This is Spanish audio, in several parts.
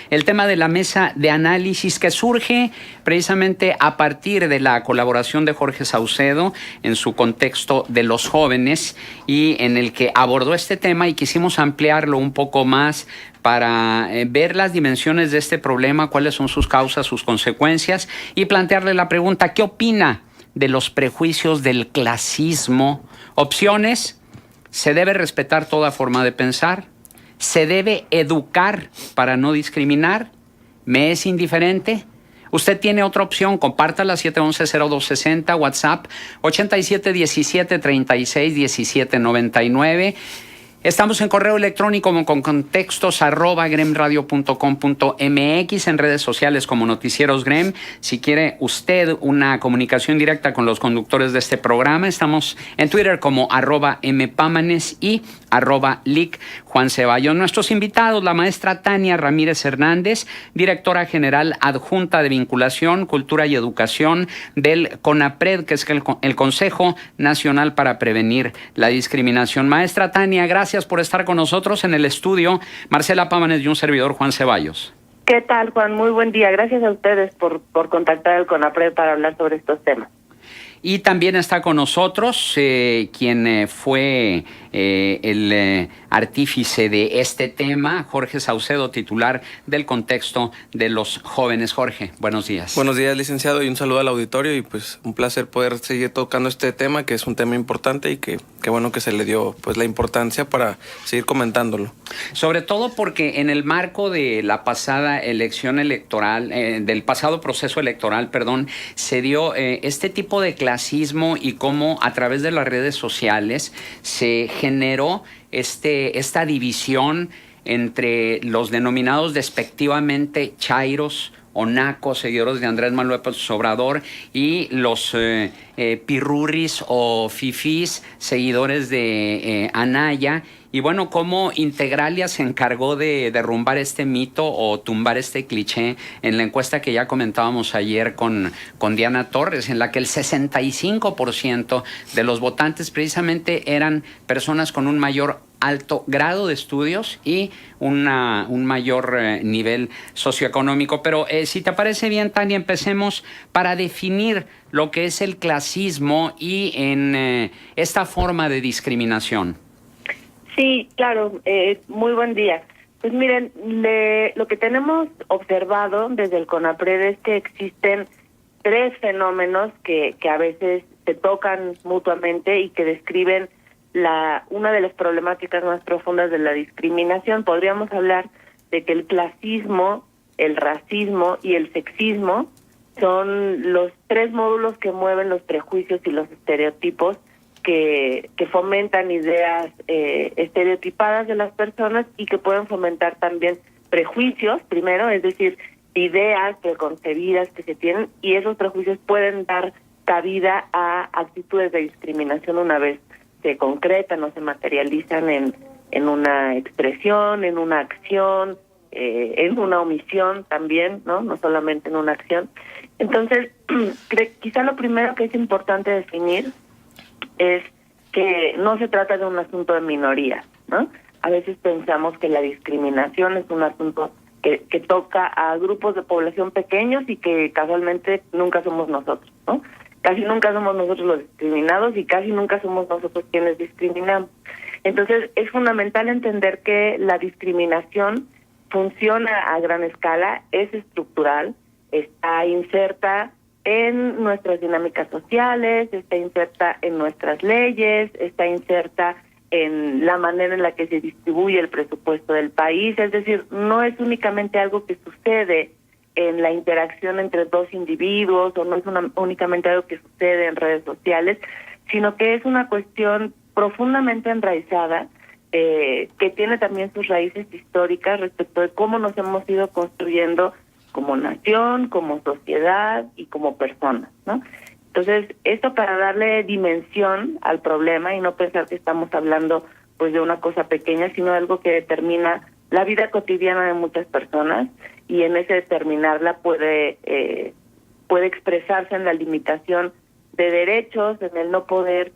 el tema de la mesa de análisis que surge precisamente a partir de la colaboración de Jorge Saucedo en su contexto de los jóvenes y en el que abordó este tema y quisimos ampliarlo un poco más para ver las dimensiones de este problema, cuáles son sus causas, sus consecuencias y plantearle la pregunta, ¿qué opina de los prejuicios del clasismo? Opciones: se debe respetar toda forma de pensar, se debe educar para no discriminar, me es indiferente. Usted tiene otra opción, compártala, 711-0260, WhatsApp 8717-361799. Estamos en correo electrónico con contextos @gremradio.com.mx, en redes sociales como Noticieros Grem. Si quiere usted una comunicación directa con los conductores de este programa, estamos en Twitter como @mpámanes y @lic Juan Ceballos. Nuestros invitados, la maestra Tania Ramírez Hernández, directora general adjunta de Vinculación, Cultura y Educación del CONAPRED, que es el Consejo Nacional para Prevenir la Discriminación. Maestra Tania, gracias por estar con nosotros en el estudio. Marcela Pámanes y un servidor, Juan Ceballos. ¿Qué tal, Juan? Muy buen día. Gracias a ustedes por contactar al CONAPRED para hablar sobre estos temas. Y también está con nosotros quien fue el artífice de este tema, Jorge Saucedo, titular del contexto de los jóvenes. Jorge, buenos días. Buenos días, licenciado, y un saludo al auditorio, y pues un placer poder seguir tocando este tema, que es un tema importante y que bueno que se le dio pues la importancia para seguir comentándolo. Sobre todo porque en el marco de la pasada elección electoral, del pasado proceso electoral, se dio este tipo de clasismo y cómo a través de las redes sociales se generó esta división entre los denominados despectivamente chairos o nacos, seguidores de Andrés Manuel López Obrador, y los pirurris o fifís, seguidores de Anaya. Y bueno, cómo Integralia se encargó de derrumbar este mito o tumbar este cliché en la encuesta que ya comentábamos ayer con Diana Torres, en la que el 65% de los votantes precisamente eran personas con un mayor alto grado de estudios y un mayor nivel socioeconómico. Pero si te parece bien, Tania, empecemos para definir lo que es el clasismo y en esta forma de discriminación. Sí, claro. Muy buen día. Pues miren, lo que tenemos observado desde el CONAPRED es que existen tres fenómenos que a veces se tocan mutuamente y que describen una de las problemáticas más profundas de la discriminación. Podríamos hablar de que el clasismo, el racismo y el sexismo son los tres módulos que mueven los prejuicios y los estereotipos que fomentan ideas estereotipadas de las personas y que pueden fomentar también prejuicios, primero, es decir, ideas preconcebidas que se tienen, y esos prejuicios pueden dar cabida a actitudes de discriminación una vez se concretan o se materializan en una expresión, en una acción, en una omisión también, no solamente en una acción. Entonces, quizá lo primero que es importante definir es que no se trata de un asunto de minorías, ¿no? A veces pensamos que la discriminación es un asunto que toca a grupos de población pequeños y que casualmente nunca somos nosotros, ¿no? Casi nunca somos nosotros los discriminados y casi nunca somos nosotros quienes discriminamos. Entonces, es fundamental entender que la discriminación funciona a gran escala, es estructural, está inserta en nuestras dinámicas sociales, está inserta en nuestras leyes, está inserta en la manera en la que se distribuye el presupuesto del país. Es decir, no es únicamente algo que sucede en la interacción entre dos individuos, o no es únicamente algo que sucede en redes sociales, sino que es una cuestión profundamente enraizada, que tiene también sus raíces históricas respecto de cómo nos hemos ido construyendo como nación, como sociedad y como personas, ¿no? Entonces, esto para darle dimensión al problema y no pensar que estamos hablando pues de una cosa pequeña, sino de algo que determina la vida cotidiana de muchas personas, y en ese determinarla puede expresarse en la limitación de derechos, en el no poder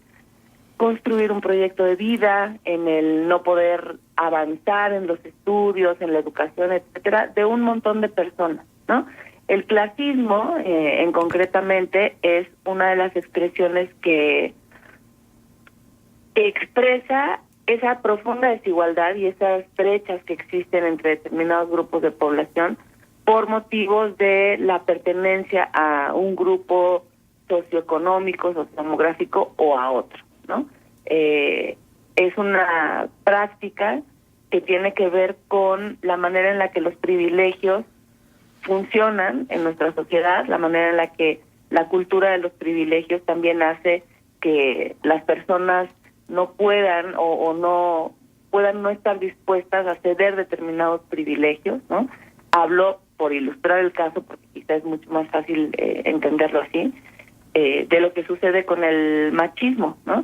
construir un proyecto de vida, en el no poder avanzar en los estudios, en la educación, etcétera, de un montón de personas, ¿no? El clasismo, en concretamente, es una de las expresiones que expresa esa profunda desigualdad y esas brechas que existen entre determinados grupos de población por motivos de la pertenencia a un grupo socioeconómico, sociodemográfico o a otro, ¿no? Es una práctica que tiene que ver con la manera en la que los privilegios funcionan en nuestra sociedad, la manera en la que la cultura de los privilegios también hace que las personas no puedan o no puedan no estar dispuestas a ceder determinados privilegios, ¿no? Hablo por ilustrar el caso, porque quizás es mucho más fácil entenderlo así, de lo que sucede con el machismo, ¿no?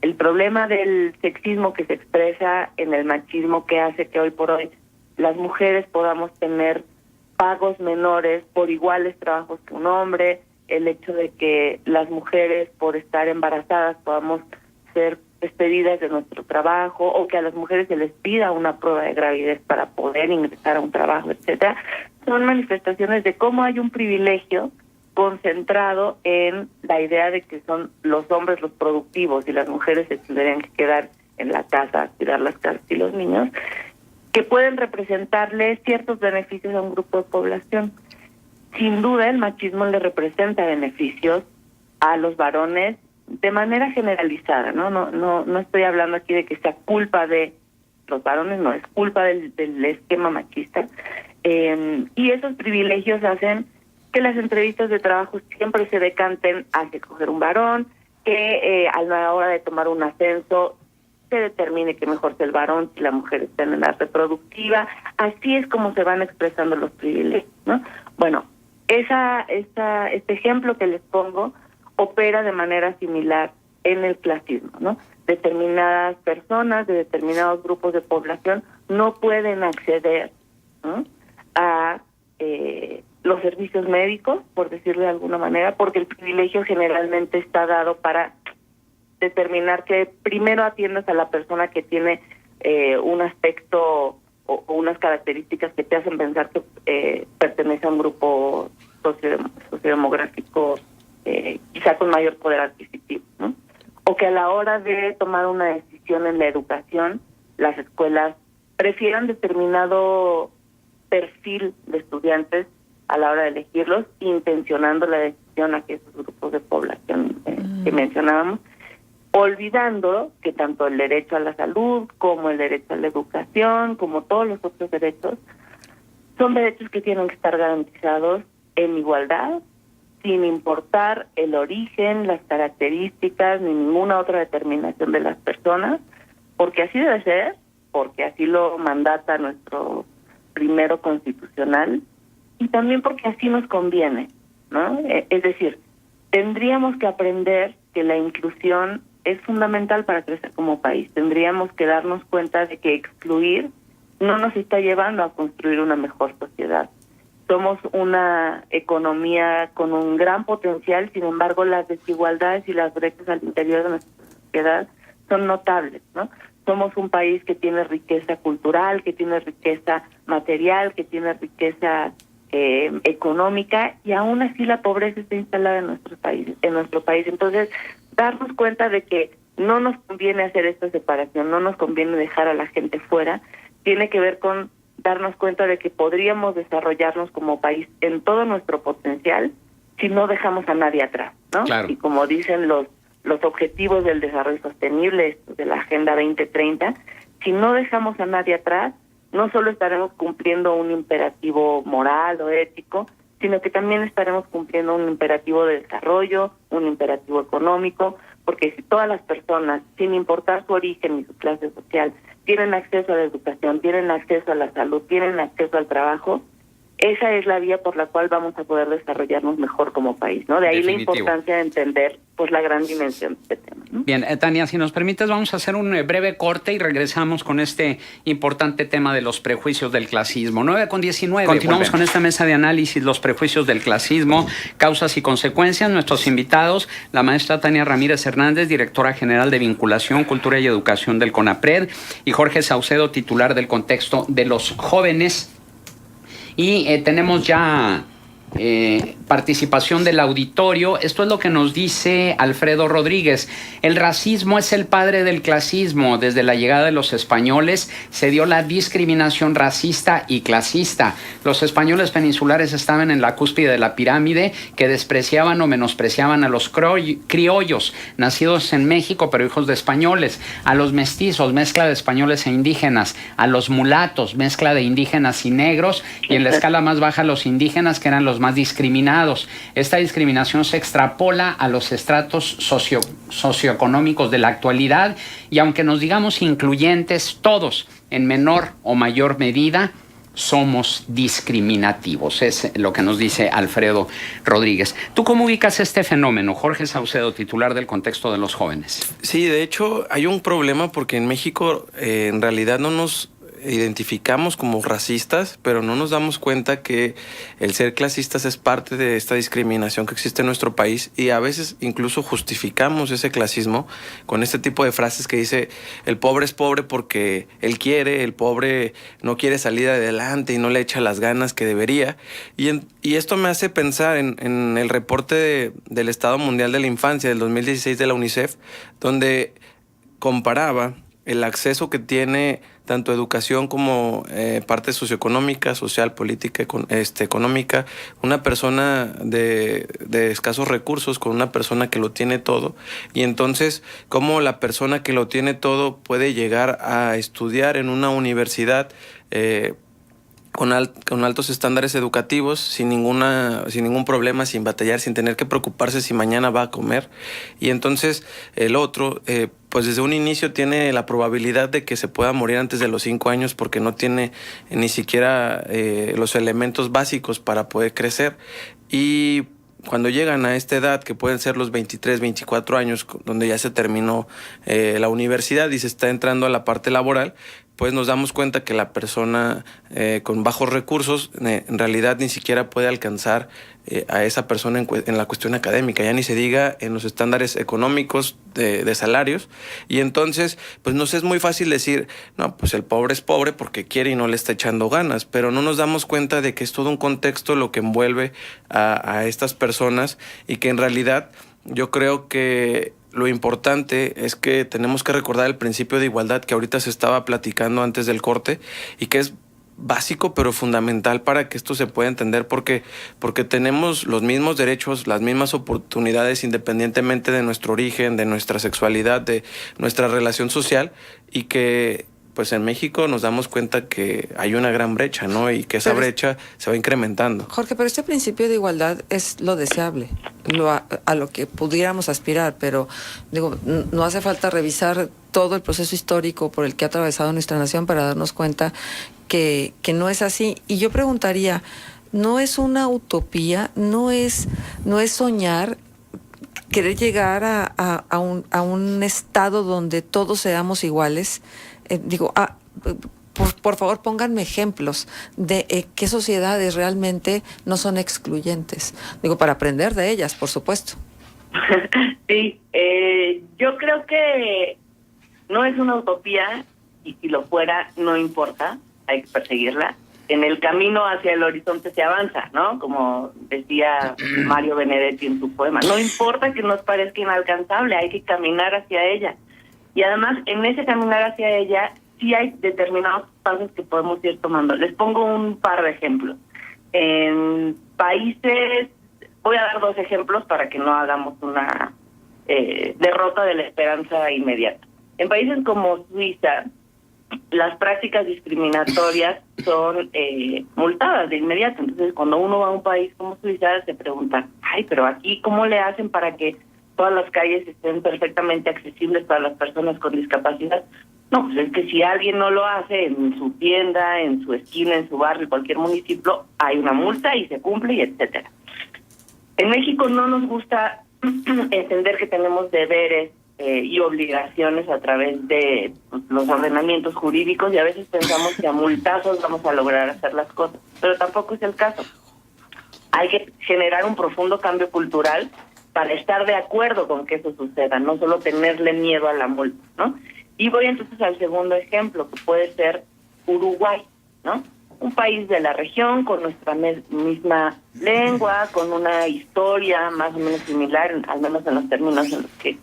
El problema del sexismo que se expresa en el machismo que hace que hoy por hoy las mujeres podamos tener pagos menores por iguales trabajos que un hombre, el hecho de que las mujeres por estar embarazadas podamos ser despedidas de nuestro trabajo, o que a las mujeres se les pida una prueba de gravidez para poder ingresar a un trabajo, etcétera, son manifestaciones de cómo hay un privilegio concentrado en la idea de que son los hombres los productivos y las mujeres se tendrían que quedar en la casa, cuidar las casas y los niños, que pueden representarle ciertos beneficios a un grupo de población. Sin duda, el machismo le representa beneficios a los varones de manera generalizada, ¿no? No estoy hablando aquí de que sea culpa de los varones, no, es culpa del esquema machista. Y esos privilegios hacen que las entrevistas de trabajo siempre se decanten hacia escoger un varón, que a la hora de tomar un ascenso se determine que mejor sea el varón si la mujer está en edad reproductiva. Así es como se van expresando los privilegios, ¿no? Bueno, este ejemplo que les pongo opera de manera similar en el clasismo, ¿no? Determinadas personas de determinados grupos de población no pueden acceder, ¿no?, a los servicios médicos, por decirlo de alguna manera, porque el privilegio generalmente está dado para determinar que primero atiendas a la persona que tiene un aspecto o unas características que te hacen pensar que pertenece a un grupo sociodemográfico quizá con mayor poder adquisitivo, ¿no? O que a la hora de tomar una decisión en la educación, las escuelas prefieran determinado perfil de estudiantes a la hora de elegirlos, intencionando la decisión a que esos grupos de población que mencionábamos, olvidando que tanto el derecho a la salud como el derecho a la educación, como todos los otros derechos, son derechos que tienen que estar garantizados en igualdad, sin importar el origen, las características, ni ninguna otra determinación de las personas, porque así debe ser, porque así lo mandata nuestro primero constitucional, y también porque así nos conviene, ¿no? Es decir, tendríamos que aprender que la inclusión es fundamental para crecer como país. Tendríamos que darnos cuenta de que excluir no nos está llevando a construir una mejor sociedad. Somos una economía con un gran potencial, sin embargo, las desigualdades y las brechas al interior de nuestra sociedad son notables, ¿no? Somos un país que tiene riqueza cultural, que tiene riqueza material, que tiene riqueza económica, y aún así la pobreza está instalada en nuestro país. Entonces, darnos cuenta de que no nos conviene hacer esta separación, no nos conviene dejar a la gente fuera, tiene que ver con darnos cuenta de que podríamos desarrollarnos como país en todo nuestro potencial si no dejamos a nadie atrás, ¿no? Claro. Y como dicen los objetivos del desarrollo sostenible de la Agenda 2030, si no dejamos a nadie atrás, no solo estaremos cumpliendo un imperativo moral o ético, sino que también estaremos cumpliendo un imperativo de desarrollo, un imperativo económico, porque si todas las personas, sin importar su origen y su clase social, tienen acceso a la educación, tienen acceso a la salud, tienen acceso al trabajo, esa es la vía por la cual vamos a poder desarrollarnos mejor como país, ¿no? De ahí Definitivo. la importancia de entender pues la gran dimensión de este tema, ¿no? Bien, Tania, si nos permites, vamos a hacer un breve corte y regresamos con este importante tema de los prejuicios del clasismo. 9:19. Continuamos con esta mesa de análisis, los prejuicios del clasismo, causas y consecuencias. Nuestros invitados, la maestra Tania Ramírez Hernández, directora general de Vinculación, Cultura y Educación del CONAPRED, y Jorge Saucedo, titular del Contexto de los Jóvenes. Y tenemos ya participación del auditorio. Esto es lo que nos dice Alfredo Rodríguez. El racismo es el padre del clasismo. Desde la llegada de los españoles se dio la discriminación racista y clasista. Los españoles peninsulares estaban en la cúspide de la pirámide, que despreciaban o menospreciaban a los criollos, nacidos en México pero hijos de españoles, a los mestizos, mezcla de españoles e indígenas, a los mulatos, mezcla de indígenas y negros, y en la escala más baja los indígenas, que eran los más discriminados. Esta discriminación se extrapola a los estratos socioeconómicos de la actualidad, y aunque nos digamos incluyentes, todos, en menor o mayor medida, somos discriminativos. Es lo que nos dice Alfredo Rodríguez. ¿Tú cómo ubicas este fenómeno, Jorge Saucedo, titular del Contexto de los Jóvenes? Sí, de hecho hay un problema porque en México en realidad no nos identificamos como racistas, pero no nos damos cuenta que el ser clasistas es parte de esta discriminación que existe en nuestro país, y a veces incluso justificamos ese clasismo con este tipo de frases que dice: el pobre es pobre porque él quiere, el pobre no quiere salir adelante y no le echa las ganas que debería. Y esto me hace pensar en el reporte del Estado Mundial de la Infancia del 2016 de la UNICEF, donde comparaba el acceso que tiene tanto educación como parte socioeconómica, social, política, económica, una persona de escasos recursos con una persona que lo tiene todo. Y entonces, cómo la persona que lo tiene todo puede llegar a estudiar en una universidad con altos estándares educativos, sin ningún problema, sin batallar, sin tener que preocuparse si mañana va a comer. Y entonces el otro, pues desde un inicio tiene la probabilidad de que se pueda morir antes de los 5 años porque no tiene ni siquiera los elementos básicos para poder crecer. Y cuando llegan a esta edad, que pueden ser los 23, 24 años, donde ya se terminó la universidad y se está entrando a la parte laboral, pues nos damos cuenta que la persona con bajos recursos en realidad ni siquiera puede alcanzar a esa persona en la cuestión académica, ya ni se diga en los estándares económicos de salarios. Y entonces pues nos es muy fácil decir, no, pues el pobre es pobre porque quiere y no le está echando ganas, pero no nos damos cuenta de que es todo un contexto lo que envuelve a estas personas, y que en realidad yo creo que lo importante es que tenemos que recordar el principio de igualdad que ahorita se estaba platicando antes del corte, y que es básico pero fundamental para que esto se pueda entender, porque tenemos los mismos derechos, las mismas oportunidades, independientemente de nuestro origen, de nuestra sexualidad, de nuestra relación social, y que pues en México nos damos cuenta que hay una gran brecha, ¿no? Y que esa brecha se va incrementando. Jorge, pero este principio de igualdad es lo deseable, a lo que pudiéramos aspirar, pero digo, no hace falta revisar todo el proceso histórico por el que ha atravesado nuestra nación para darnos cuenta que no es así. Y yo preguntaría, ¿no es una utopía, no es soñar querer llegar a un estado donde todos seamos iguales? Por favor, pónganme ejemplos de qué sociedades realmente no son excluyentes. Digo, para aprender de ellas, por supuesto. Sí, yo creo que no es una utopía, y si lo fuera, no importa, hay que perseguirla. En el camino hacia el horizonte se avanza, ¿no? Como decía Mario Benedetti en su poema. No importa que nos parezca inalcanzable, hay que caminar hacia ella. Y además, en ese caminar hacia ella, sí hay determinados pasos que podemos ir tomando. Les pongo un par de ejemplos. En países, voy a dar 2 ejemplos para que no hagamos una derrota de la esperanza inmediata. En países como Suiza, las prácticas discriminatorias son multadas de inmediato. Entonces, cuando uno va a un país como Suiza, se pregunta, ay, pero aquí, ¿cómo le hacen para que todas las calles estén perfectamente accesibles para las personas con discapacidad? No, pues es que si alguien no lo hace en su tienda, en su esquina, en su barrio, en cualquier municipio, hay una multa y se cumple y etcétera. En México no nos gusta entender que tenemos deberes y obligaciones a través de los ordenamientos jurídicos, y a veces pensamos que a multazos vamos a lograr hacer las cosas, pero tampoco es el caso. Hay que generar un profundo cambio cultural para estar de acuerdo con que eso suceda, no solo tenerle miedo a la multa, ¿no? Y voy entonces al segundo ejemplo, que puede ser Uruguay, ¿no? Un país de la región con nuestra misma lengua, con una historia más o menos similar, al menos en los términos en los que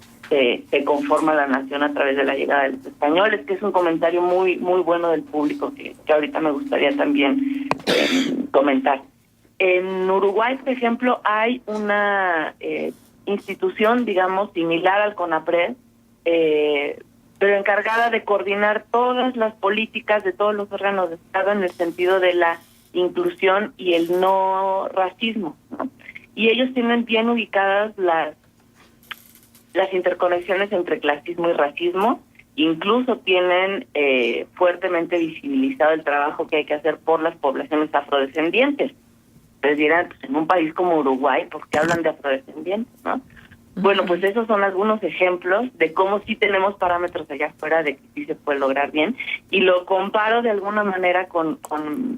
se conforma la nación a través de la llegada de los españoles, que es un comentario muy muy bueno del público que ahorita me gustaría también comentar. En Uruguay, por ejemplo, hay una institución, digamos, similar al CONAPRED, pero encargada de coordinar todas las políticas de todos los órganos de Estado en el sentido de la inclusión y el no racismo, ¿no? Y ellos tienen bien ubicadas las interconexiones entre clasismo y racismo, incluso tienen fuertemente visibilizado el trabajo que hay que hacer por las poblaciones afrodescendientes. Ustedes dirán, pues en un país como Uruguay, ¿por qué hablan de afrodescendientes, no? Bueno, pues esos son algunos ejemplos de cómo sí tenemos parámetros allá afuera de que sí se puede lograr bien, y lo comparo de alguna manera con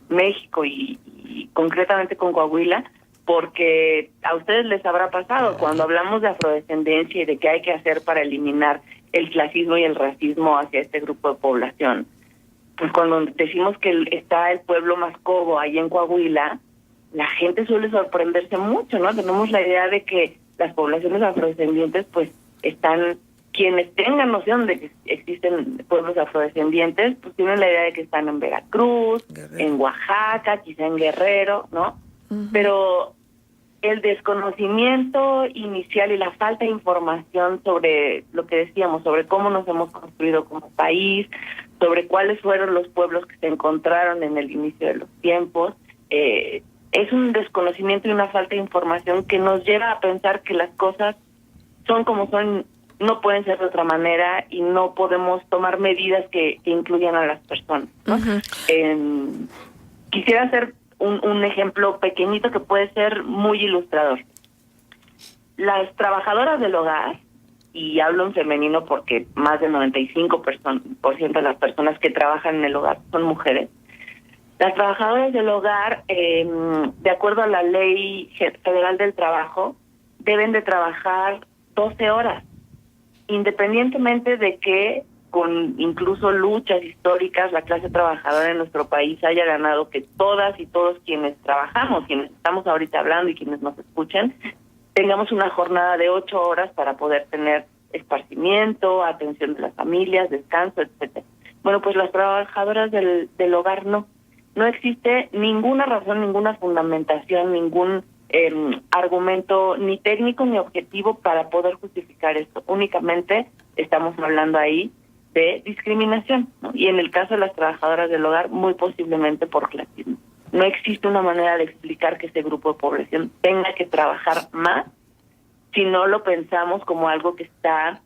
México y concretamente con Coahuila, porque a ustedes les habrá pasado cuando hablamos de afrodescendencia y de qué hay que hacer para eliminar el clasismo y el racismo hacia este grupo de población. Pues cuando decimos que está el pueblo Mascobo ahí en Coahuila, la gente suele sorprenderse mucho, ¿no? Tenemos la idea de que las poblaciones afrodescendientes, pues, están, quienes tengan noción de que existen pueblos afrodescendientes, pues tienen la idea de que están en Veracruz, en Oaxaca, quizá en Guerrero, ¿no? Pero el desconocimiento inicial y la falta de información sobre lo que decíamos, sobre cómo nos hemos construido como país, sobre cuáles fueron los pueblos que se encontraron en el inicio de los tiempos, es un desconocimiento y una falta de información que nos lleva a pensar que las cosas son como son, no pueden ser de otra manera y no podemos tomar medidas que incluyan a las personas, ¿no? Quisiera hacer un ejemplo pequeñito que puede ser muy ilustrador. Las trabajadoras del hogar, y hablo en femenino porque más del 95% de las personas que trabajan en el hogar son mujeres. Las trabajadoras del hogar, de acuerdo a la Ley Federal del Trabajo, deben de trabajar 12 horas, independientemente de que con incluso luchas históricas la clase trabajadora en nuestro país haya ganado que todas y todos quienes trabajamos, quienes estamos ahorita hablando y quienes nos escuchan, tengamos una jornada de 8 horas para poder tener esparcimiento, atención de las familias, descanso, etcétera. Bueno, pues las trabajadoras del hogar no. No existe ninguna razón, ninguna fundamentación, ningún argumento ni técnico ni objetivo para poder justificar esto. Únicamente estamos hablando ahí de discriminación, ¿no? Y en el caso de las trabajadoras del hogar, muy posiblemente por clasismo. No existe una manera de explicar que ese grupo de población tenga que trabajar más si no lo pensamos como algo que está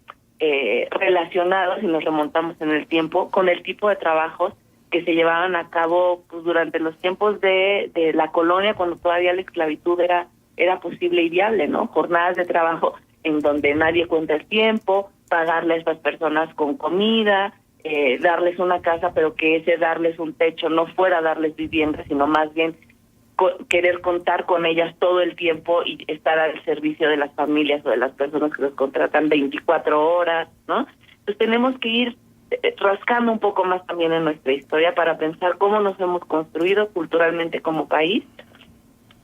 relacionado, si nos remontamos en el tiempo, con el tipo de trabajos que se llevaban a cabo pues durante los tiempos de la colonia, cuando todavía la esclavitud era posible y viable, ¿no? Jornadas de trabajo en donde nadie cuenta el tiempo, pagarle a estas personas con comida, darles una casa, pero que ese darles un techo no fuera darles vivienda, sino más bien querer contar con ellas todo el tiempo y estar al servicio de las familias o de las personas que los contratan 24 horas, ¿no? Entonces tenemos que ir rascando un poco más también en nuestra historia para pensar cómo nos hemos construido culturalmente como país,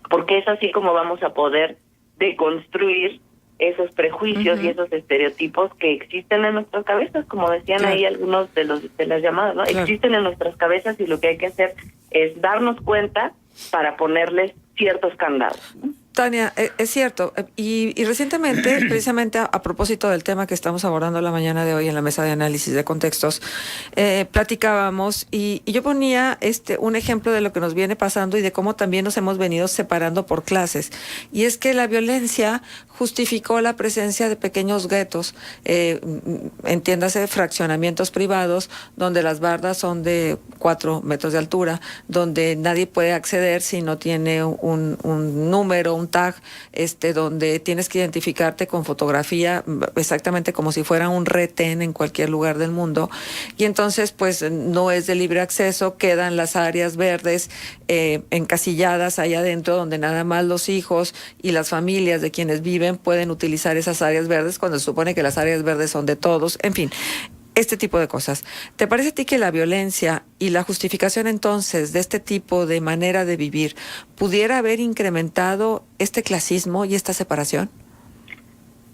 porque es así como vamos a poder deconstruir esos prejuicios y esos estereotipos que existen en nuestras cabezas, como decían ahí algunos de las llamadas, ¿no? Existen en nuestras cabezas y lo que hay que hacer es darnos cuenta para ponerles ciertos candados, ¿no? Tania, es cierto. Y recientemente, precisamente a propósito del tema que estamos abordando la mañana de hoy en la mesa de análisis de contextos, platicábamos y yo ponía un ejemplo de lo que nos viene pasando y de cómo también nos hemos venido separando por clases. Y es que la violencia justificó la presencia de pequeños guetos, entiéndase, fraccionamientos privados, donde las bardas son de 4 metros de altura, donde nadie puede acceder si no tiene un número, un tag, donde tienes que identificarte con fotografía, exactamente como si fuera un retén en cualquier lugar del mundo. Y entonces, pues, no es de libre acceso, quedan las áreas verdes encasilladas ahí adentro, donde nada más los hijos y las familias de quienes viven pueden utilizar esas áreas verdes, cuando se supone que las áreas verdes son de todos. En fin, este tipo de cosas. ¿Te parece a ti que la violencia y la justificación entonces de este tipo de manera de vivir pudiera haber incrementado este clasismo y esta separación?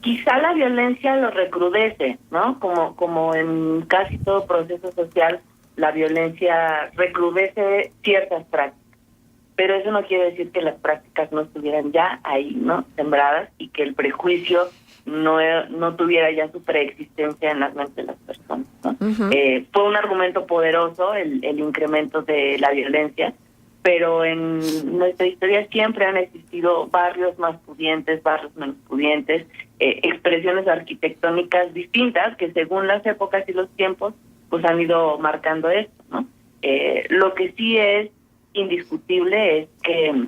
Quizá la violencia lo recrudece, ¿no? Como en casi todo proceso social, la violencia recrudece ciertas prácticas. Pero eso no quiere decir que las prácticas no estuvieran ya ahí, ¿no? Sembradas, y que el prejuicio no tuviera ya su preexistencia en las mentes de las personas, ¿no? Uh-huh. Fue un argumento poderoso el incremento de la violencia, pero en nuestra historia siempre han existido barrios más pudientes, barrios menos pudientes, expresiones arquitectónicas distintas que según las épocas y los tiempos pues han ido marcando esto, ¿no? Lo que sí es indiscutible es que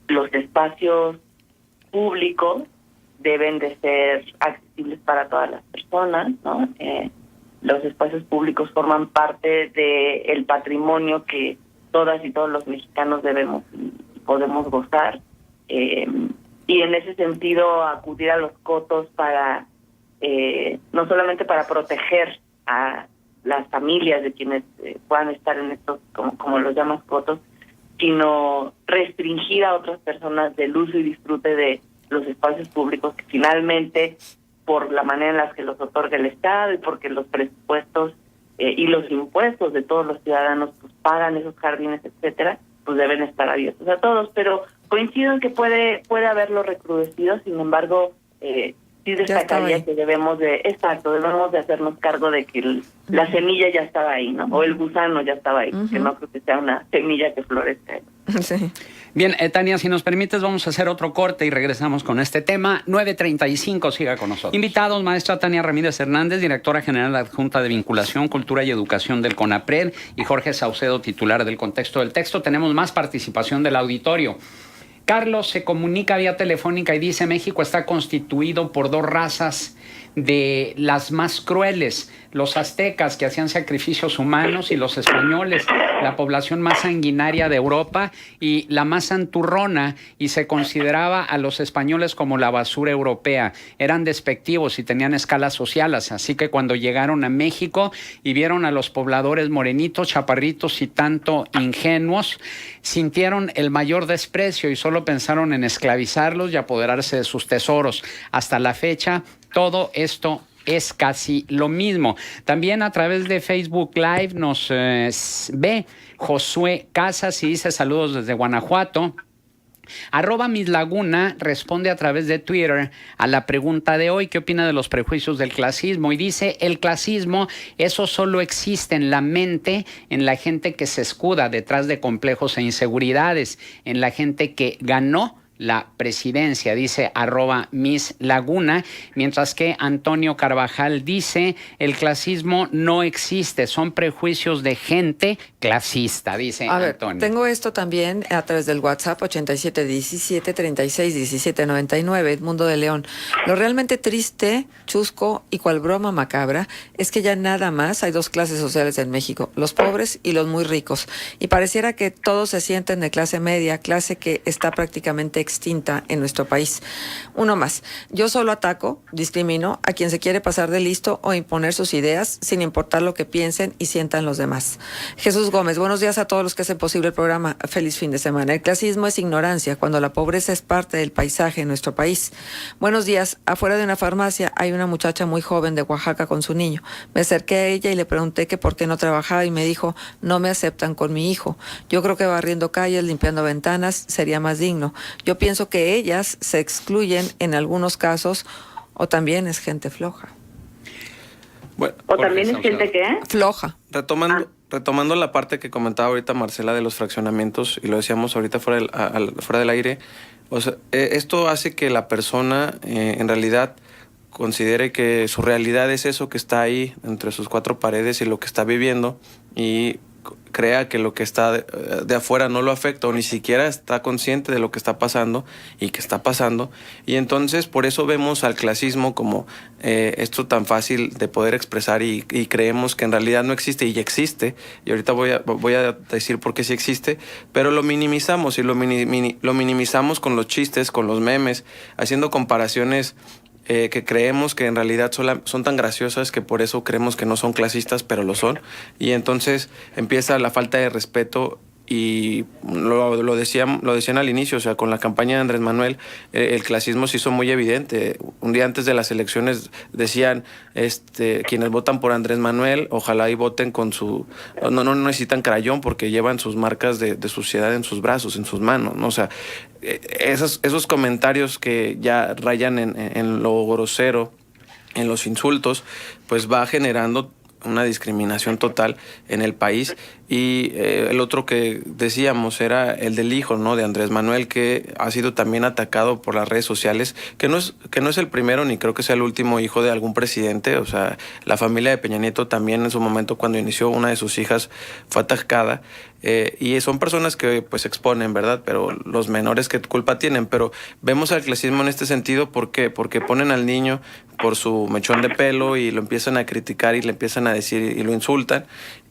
los espacios públicos deben de ser accesibles para todas las personas, ¿no? Los espacios públicos forman parte del patrimonio que todas y todos los mexicanos debemos y podemos gozar. Y en ese sentido, acudir a los cotos para, no solamente para proteger a las familias de quienes puedan estar en estos, como los llaman cotos, sino restringir a otras personas del uso y disfrute de los espacios públicos que finalmente, por la manera en la que los otorga el Estado y porque los presupuestos y los impuestos de todos los ciudadanos pues pagan esos jardines, etcétera, pues deben estar abiertos a todos. Pero coincido en que puede haberlo recrudecido, sin embargo, sí destacaría que debemos de hacernos cargo de que la semilla ya estaba ahí, ¿no? O el gusano ya estaba ahí, que no creo que sea una semilla que florezca. Sí. Bien, Tania, si nos permites, vamos a hacer otro corte y regresamos con este tema. 9:35, siga con nosotros. Invitados, maestra Tania Ramírez Hernández, directora general adjunta de Vinculación, Cultura y Educación del CONAPRED, y Jorge Saucedo, titular del Contexto del Texto. Tenemos más participación del auditorio. Carlos se comunica vía telefónica y dice: México está constituido por 2 razas de las más crueles, los aztecas, que hacían sacrificios humanos, y los españoles, la población más sanguinaria de Europa y la más santurrona, y se consideraba a los españoles como la basura europea. Eran despectivos y tenían escalas sociales, así que cuando llegaron a México y vieron a los pobladores morenitos, chaparritos y tanto ingenuos, sintieron el mayor desprecio y solo pensaron en esclavizarlos y apoderarse de sus tesoros. Hasta la fecha, todo esto es casi lo mismo. También a través de Facebook Live nos ve Josué Casas y dice: saludos desde Guanajuato. @mislaguna responde a través de Twitter a la pregunta de hoy: ¿qué opina de los prejuicios del clasismo? Y dice: el clasismo, eso solo existe en la mente, en la gente que se escuda detrás de complejos e inseguridades, en la gente que ganó la presidencia, dice @mislaguna, mientras que Antonio Carvajal dice: el clasismo no existe, son prejuicios de gente clasista, dice Antonio. Tengo esto también a través del WhatsApp 8717361799, Edmundo de León. Lo realmente triste, chusco y cual broma macabra es que ya nada más hay 2 clases sociales en México: los pobres y los muy ricos, y pareciera que todos se sienten de clase media, clase que está prácticamente extinta en nuestro país. Uno más: yo solo ataco, discrimino a quien se quiere pasar de listo o imponer sus ideas sin importar lo que piensen y sientan los demás. Jesús Gómez: buenos días a todos los que hacen posible el programa. Feliz fin de semana. El clasismo es ignorancia cuando la pobreza es parte del paisaje en nuestro país. Buenos días. Afuera de una farmacia hay una muchacha muy joven de Oaxaca con su niño. Me acerqué a ella y le pregunté que por qué no trabajaba y me dijo: no me aceptan con mi hijo. Yo creo que barriendo calles, limpiando ventanas sería más digno. Yo yo pienso que ellas se excluyen en algunos casos, o también es gente floja. Bueno, ¿O también es gente que Floja. retomando la parte que comentaba ahorita Marcela de los fraccionamientos, y lo decíamos ahorita fuera del aire, o sea, esto hace que la persona en realidad considere que su realidad es eso que está ahí entre sus cuatro paredes y lo que está viviendo, y crea que lo que está de afuera no lo afecta o ni siquiera está consciente de lo que está pasando y que está pasando. Y entonces por eso vemos al clasismo como esto tan fácil de poder expresar y creemos que en realidad no existe y existe. Y ahorita voy a decir por qué sí existe, pero lo minimizamos y lo minimizamos con los chistes, con los memes, haciendo comparaciones que creemos que en realidad son tan graciosas que por eso creemos que no son clasistas, pero lo son. Y entonces empieza la falta de respeto, y lo decían al inicio, o sea, con la campaña de Andrés Manuel, el clasismo se hizo muy evidente. Un día antes de las elecciones decían, quienes votan por Andrés Manuel, ojalá y voten con su... No necesitan crayón porque llevan sus marcas de suciedad en sus brazos, en sus manos, ¿no? O sea, esos comentarios que ya rayan en lo grosero, en los insultos, pues va generando una discriminación total en el país. Y el otro que decíamos era el del hijo, ¿no?, de Andrés Manuel, que ha sido también atacado por las redes sociales, que no es el primero ni creo que sea el último hijo de algún presidente. O sea, la familia de Peña Nieto también en su momento, cuando inició, una de sus hijas fue atacada, y son personas que pues exponen, ¿verdad? Pero los menores, ¿qué culpa tienen? Pero vemos al clasismo en este sentido, ¿por qué? Porque ponen al niño por su mechón de pelo y lo empiezan a criticar y le empiezan a decir y lo insultan.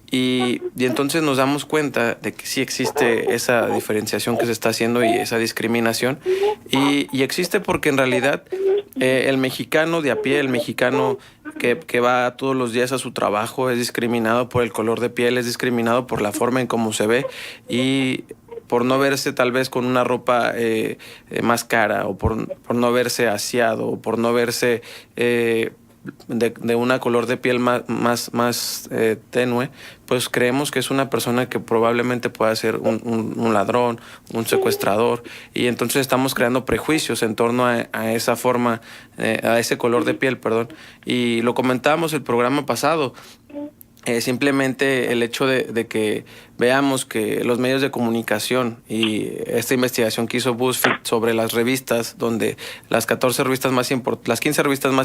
Y entonces nos damos cuenta de que sí existe esa diferenciación que se está haciendo y esa discriminación. Y existe porque en realidad el mexicano de a pie, el mexicano que va todos los días a su trabajo, es discriminado por el color de piel, es discriminado por la forma en cómo se ve y por no verse tal vez con una ropa más cara, o por no verse aseado, o por no verse... de una color de piel más tenue, pues creemos que es una persona que probablemente pueda ser un ladrón, un secuestrador, y entonces estamos creando prejuicios en torno a esa forma, a ese color de piel, perdón. Y lo comentábamos el programa pasado. Simplemente el hecho de que veamos que los medios de comunicación y esta investigación que hizo BuzzFeed sobre las revistas, donde las 15 revistas más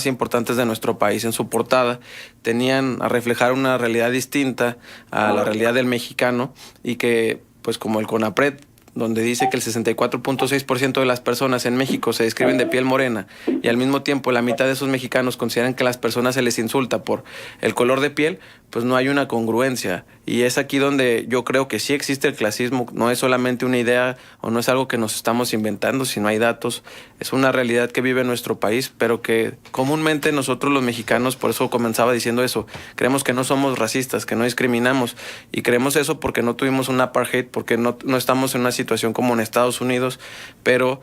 importantes de nuestro país en su portada tenían a reflejar una realidad distinta a la realidad del mexicano, y que pues como el CONAPRED, donde dice que el 64.6% de las personas en México se describen de piel morena, y al mismo tiempo la mitad de esos mexicanos consideran que a las personas se les insulta por el color de piel, pues no hay una congruencia. Y es aquí donde yo creo que sí existe el clasismo, no es solamente una idea o no es algo que nos estamos inventando, sino hay datos, es una realidad que vive nuestro país, pero que comúnmente nosotros los mexicanos, por eso comenzaba diciendo eso, creemos que no somos racistas, que no discriminamos, y creemos eso porque no tuvimos un apartheid, porque no estamos en una situación como en Estados Unidos, pero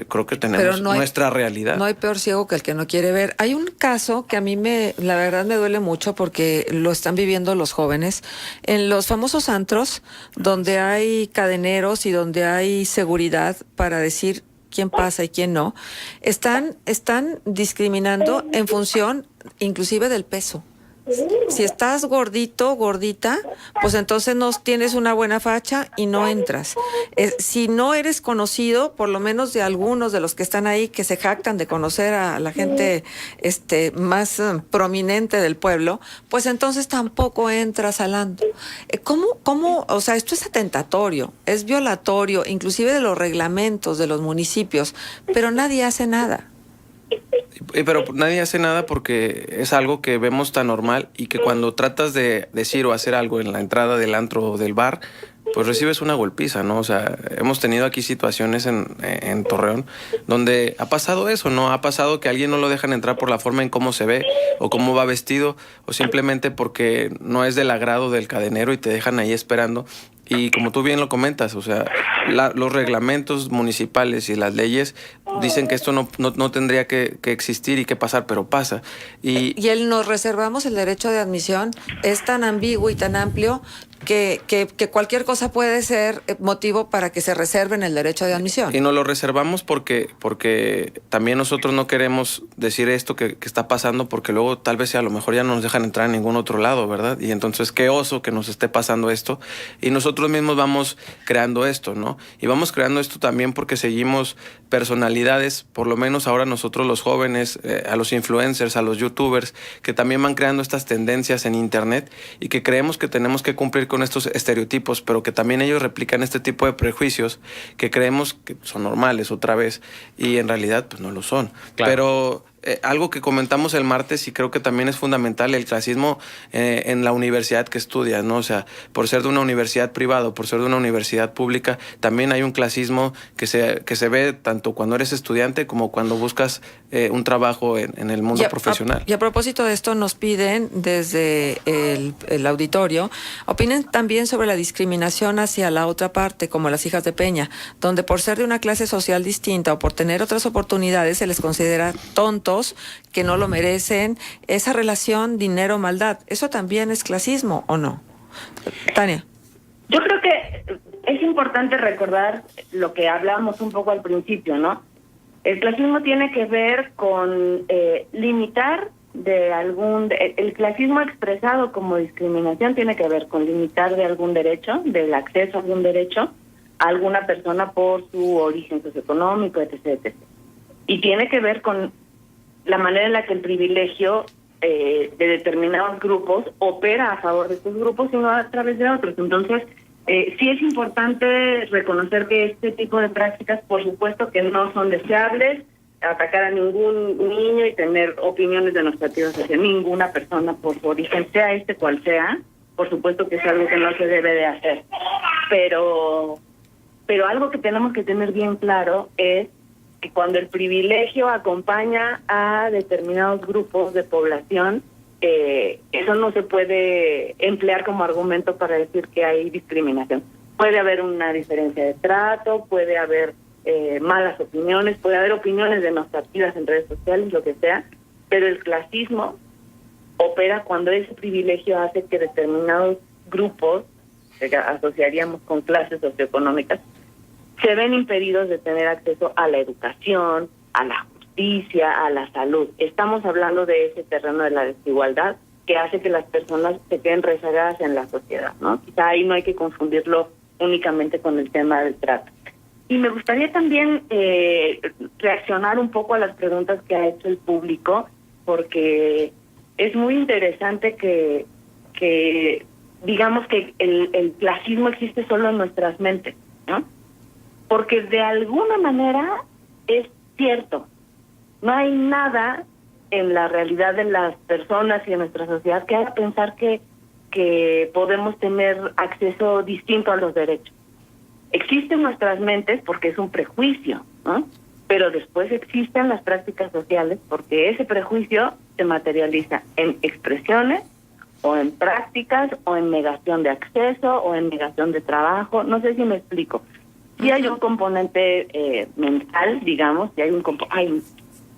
creo que tenemos nuestra realidad. No hay peor ciego que el que no quiere ver. Hay un caso que a mí la verdad me duele mucho porque lo están viviendo los jóvenes en los famosos antros, donde hay cadeneros y donde hay seguridad para decir quién pasa y quién no. Están discriminando en función inclusive del peso. Si estás gordito, gordita, pues entonces no tienes una buena facha y no entras. Si no eres conocido, por lo menos de algunos de los que están ahí, que se jactan de conocer a la gente más prominente del pueblo, pues entonces tampoco entras al antro. ¿Cómo? O sea, esto es atentatorio, es violatorio, inclusive de los reglamentos de los municipios, pero nadie hace nada. Pero nadie hace nada porque es algo que vemos tan normal, y que cuando tratas de decir o hacer algo en la entrada del antro o del bar, pues recibes una golpiza, ¿no? O sea, hemos tenido aquí situaciones en Torreón donde ha pasado eso, ¿no? Ha pasado que a alguien no lo dejan entrar por la forma en cómo se ve o cómo va vestido, o simplemente porque no es del agrado del cadenero y te dejan ahí esperando. Y como tú bien lo comentas, o sea, los reglamentos municipales y las leyes dicen que esto no tendría que existir y que pasar, pero pasa. Y el nos reservamos el derecho de admisión es tan ambiguo y tan amplio que cualquier cosa puede ser motivo para que se reserven el derecho de admisión. Y nos lo reservamos porque también nosotros no queremos decir esto que está pasando, porque luego tal vez a lo mejor ya no nos dejan entrar a ningún otro lado, ¿verdad? Y entonces qué oso que nos esté pasando esto. Y nosotros mismos vamos creando esto, ¿no? Y vamos creando esto también porque seguimos personalidades, por lo menos ahora nosotros los jóvenes, a los influencers, a los youtubers, que también van creando estas tendencias en internet y que creemos que tenemos que cumplir con estos estereotipos, pero que también ellos replican este tipo de prejuicios que creemos que son normales otra vez y en realidad pues no lo son. Claro. Pero algo que comentamos el martes y creo que también es fundamental, el clasismo en la universidad que estudias, ¿no? O sea, por ser de una universidad privada o por ser de una universidad pública, también hay un clasismo que se ve tanto cuando eres estudiante como cuando buscas un trabajo en el mundo profesional. Y a propósito de esto, nos piden desde el auditorio, opinen también sobre la discriminación hacia la otra parte, como las hijas de Peña, donde por ser de una clase social distinta o por tener otras oportunidades se les considera tontos, que no lo merecen. Esa relación dinero-maldad, ¿eso también es clasismo o no? Tania. Yo creo que es importante recordar lo que hablábamos un poco al principio, ¿no? El clasismo tiene que ver con limitar el clasismo expresado como discriminación tiene que ver con limitar de algún derecho, del acceso a algún derecho a alguna persona por su origen socioeconómico, etc., etc. Y tiene que ver con la manera en la que el privilegio de determinados grupos opera a favor de estos grupos y no a través de otros. Entonces, sí es importante reconocer que este tipo de prácticas, por supuesto que no son deseables, atacar a ningún niño y tener opiniones denostativas hacia ninguna persona por su origen, sea este cual sea, por supuesto que es algo que no se debe de hacer. Pero algo que tenemos que tener bien claro es que cuando el privilegio acompaña a determinados grupos de población, eso no se puede emplear como argumento para decir que hay discriminación. Puede haber una diferencia de trato, puede haber malas opiniones, puede haber opiniones denostativas en redes sociales, lo que sea, pero el clasismo opera cuando ese privilegio hace que determinados grupos, que asociaríamos con clases socioeconómicas, se ven impedidos de tener acceso a la educación, a la justicia, a la salud. Estamos hablando de ese terreno de la desigualdad que hace que las personas se queden rezagadas en la sociedad, ¿no? Quizá ahí no hay que confundirlo únicamente con el tema del trato. Y me gustaría también reaccionar un poco a las preguntas que ha hecho el público, porque es muy interesante que digamos que el clasismo existe solo en nuestras mentes, ¿no? Porque de alguna manera es cierto, no hay nada en la realidad de las personas y en nuestra sociedad que haga pensar que podemos tener acceso distinto a los derechos. Existe en nuestras mentes porque es un prejuicio, ¿no? Pero después existen las prácticas sociales porque ese prejuicio se materializa en expresiones o en prácticas o en negación de acceso o en negación de trabajo. No sé si me explico. Sí hay un componente mental, digamos, y hay un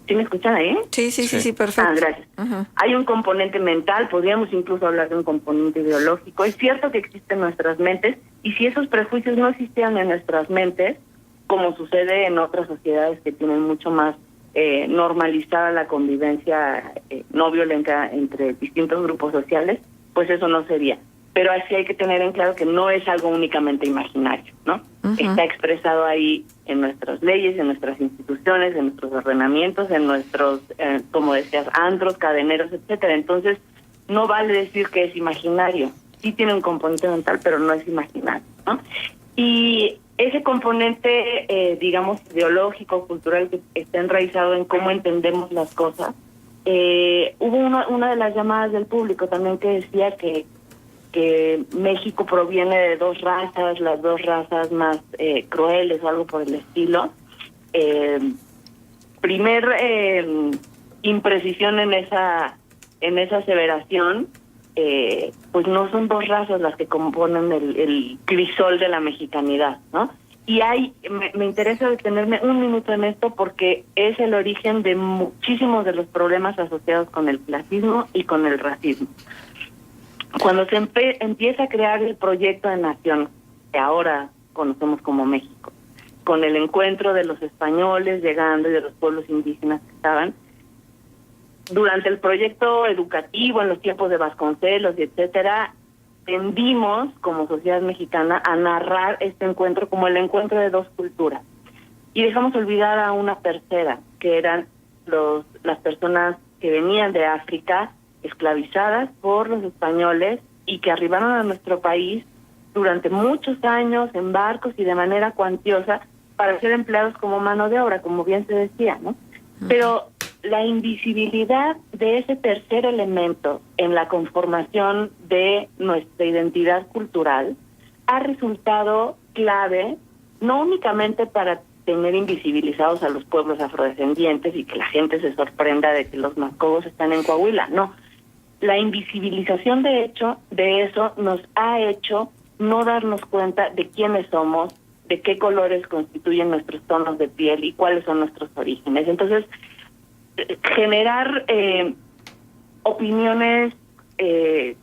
¿sí me escuchan ahí? Sí, perfecto. Ah, gracias. Hay un componente mental, podríamos incluso hablar de un componente ideológico. Es cierto que existen en nuestras mentes, y si esos prejuicios no existieran en nuestras mentes, como sucede en otras sociedades que tienen mucho más normalizada la convivencia no violenta entre distintos grupos sociales, pues eso no sería. Pero así hay que tener en claro que no es algo únicamente imaginario, ¿no? Está expresado ahí en nuestras leyes, en nuestras instituciones, en nuestros ordenamientos, en nuestros, como decías, antros, cadeneros, etcétera. Entonces, no vale decir que es imaginario. Sí tiene un componente mental, pero no es imaginario, ¿no? Y ese componente, digamos, ideológico, cultural, que está enraizado en cómo entendemos las cosas. Hubo una de las llamadas del público también que decía que México proviene de dos razas, las dos razas más crueles o algo por el estilo. Primer imprecisión en esa aseveración, pues no son dos razas las que componen el crisol de la mexicanidad, ¿no? Y me interesa detenerme un minuto en esto porque es el origen de muchísimos de los problemas asociados con el clasismo y con el racismo. Cuando se empieza a crear el proyecto de nación, que ahora conocemos como México, con el encuentro de los españoles llegando y de los pueblos indígenas que estaban, durante el proyecto educativo, en los tiempos de Vasconcelos y etcétera, tendimos como sociedad mexicana a narrar este encuentro como el encuentro de dos culturas. Y dejamos olvidar a una tercera, que eran las personas que venían de África, esclavizadas por los españoles y que arribaron a nuestro país durante muchos años en barcos y de manera cuantiosa para ser empleados como mano de obra, como bien se decía, ¿no? Pero la invisibilidad de ese tercer elemento en la conformación de nuestra identidad cultural ha resultado clave, no únicamente para tener invisibilizados a los pueblos afrodescendientes y que la gente se sorprenda de que los mascogos están en Coahuila, no. La invisibilización de eso nos ha hecho no darnos cuenta de quiénes somos, de qué colores constituyen nuestros tonos de piel y cuáles son nuestros orígenes. Entonces, generar opiniones que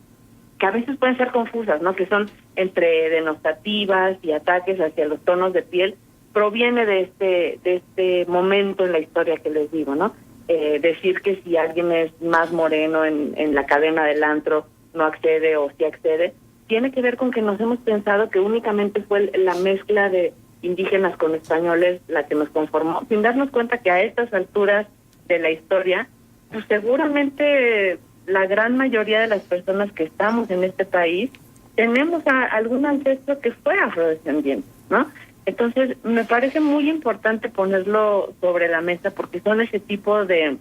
a veces pueden ser confusas, ¿no? Que son entre denostativas y ataques hacia los tonos de piel, proviene de este momento en la historia que les digo, ¿no? Decir que si alguien es más moreno en la cadena del antro no accede o sí accede, tiene que ver con que nos hemos pensado que únicamente fue la mezcla de indígenas con españoles la que nos conformó, sin darnos cuenta que a estas alturas de la historia, pues seguramente la gran mayoría de las personas que estamos en este país tenemos algún ancestro que fue afrodescendiente, ¿no? Entonces, me parece muy importante ponerlo sobre la mesa porque son ese tipo de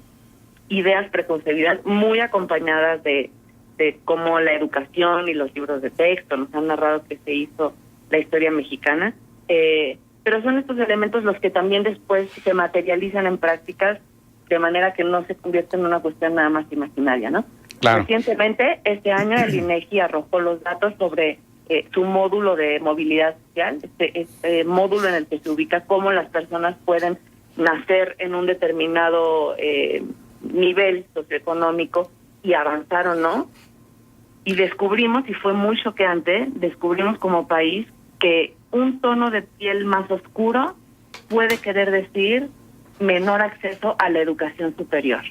ideas preconcebidas muy acompañadas de cómo la educación y los libros de texto nos han narrado que se hizo la historia mexicana, pero son estos elementos los que también después se materializan en prácticas de manera que no se convierte en una cuestión nada más imaginaria, ¿no? Claro. Recientemente, este año, el INEGI arrojó los datos sobre su módulo de movilidad social, este módulo en el que se ubica cómo las personas pueden nacer en un determinado nivel socioeconómico y avanzar o no. Y descubrimos, y fue muy choqueante, descubrimos como país que un tono de piel más oscuro puede querer decir menor acceso a la educación superior.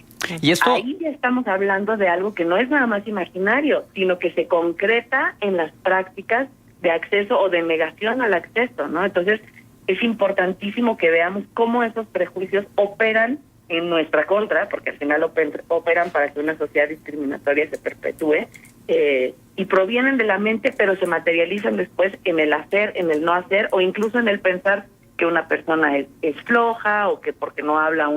Y esto... Ahí ya estamos hablando de algo que no es nada más imaginario, sino que se concreta en las prácticas de acceso o de negación al acceso, ¿no? Entonces, es importantísimo que veamos cómo esos prejuicios operan en nuestra contra, porque al final operan para que una sociedad discriminatoria se perpetúe, y provienen de la mente, pero se materializan después en el hacer, en el no hacer, o incluso en el pensar que una persona es floja o que porque no habla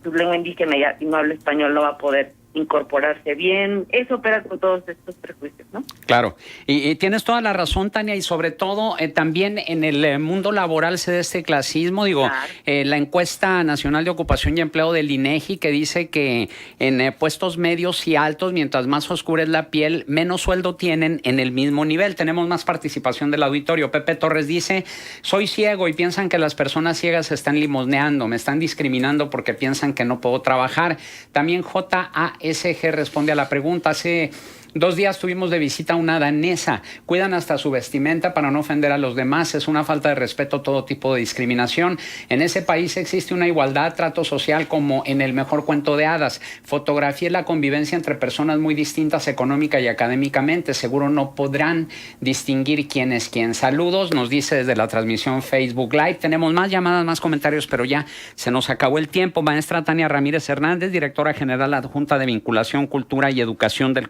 su lengua indígena y no habla español no va a poder incorporarse bien. Eso opera con todos estos prejuicios, ¿no? Claro, y tienes toda la razón, Tania, y sobre todo también en el mundo laboral se da este clasismo. Digo, claro. La encuesta nacional de ocupación y empleo del INEGI que dice que en puestos medios y altos, mientras más oscura es la piel, menos sueldo tienen en el mismo nivel. Tenemos más participación del auditorio. Pepe Torres dice, soy ciego y piensan que las personas ciegas se están limosneando, me están discriminando porque piensan que no puedo trabajar. También JASG responde a la pregunta. Hace 2 días tuvimos de visita a una danesa. Cuidan hasta su vestimenta para no ofender a los demás. Es una falta de respeto todo tipo de discriminación. En ese país existe una igualdad, trato social como en el mejor cuento de hadas. Fotografía y la convivencia entre personas muy distintas económica y académicamente. Seguro no podrán distinguir quién es quién. Saludos, nos dice desde la transmisión Facebook Live. Tenemos más llamadas, más comentarios, pero ya se nos acabó el tiempo. Maestra Tania Ramírez Hernández, directora general adjunta de Vinculación, Cultura y Educación del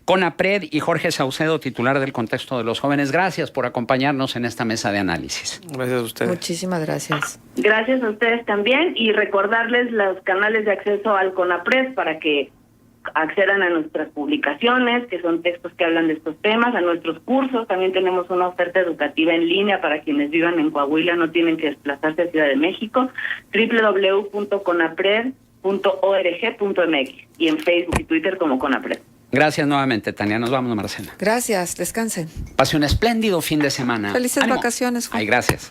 CONAPRED, y Jorge Saucedo, titular del Contexto de los Jóvenes. Gracias por acompañarnos en esta mesa de análisis. Gracias a ustedes. Muchísimas gracias. Gracias a ustedes también, y recordarles los canales de acceso al CONAPRED para que accedan a nuestras publicaciones, que son textos que hablan de estos temas, a nuestros cursos. También tenemos una oferta educativa en línea para quienes vivan en Coahuila, no tienen que desplazarse a Ciudad de México, www.conapred.org.mx, y en Facebook y Twitter como CONAPRED. Gracias nuevamente, Tania. Nos vamos, Marcela. Gracias, descansen. Pase un espléndido fin de semana. Felices ¡Ánimo! vacaciones, Juan. Ay, gracias.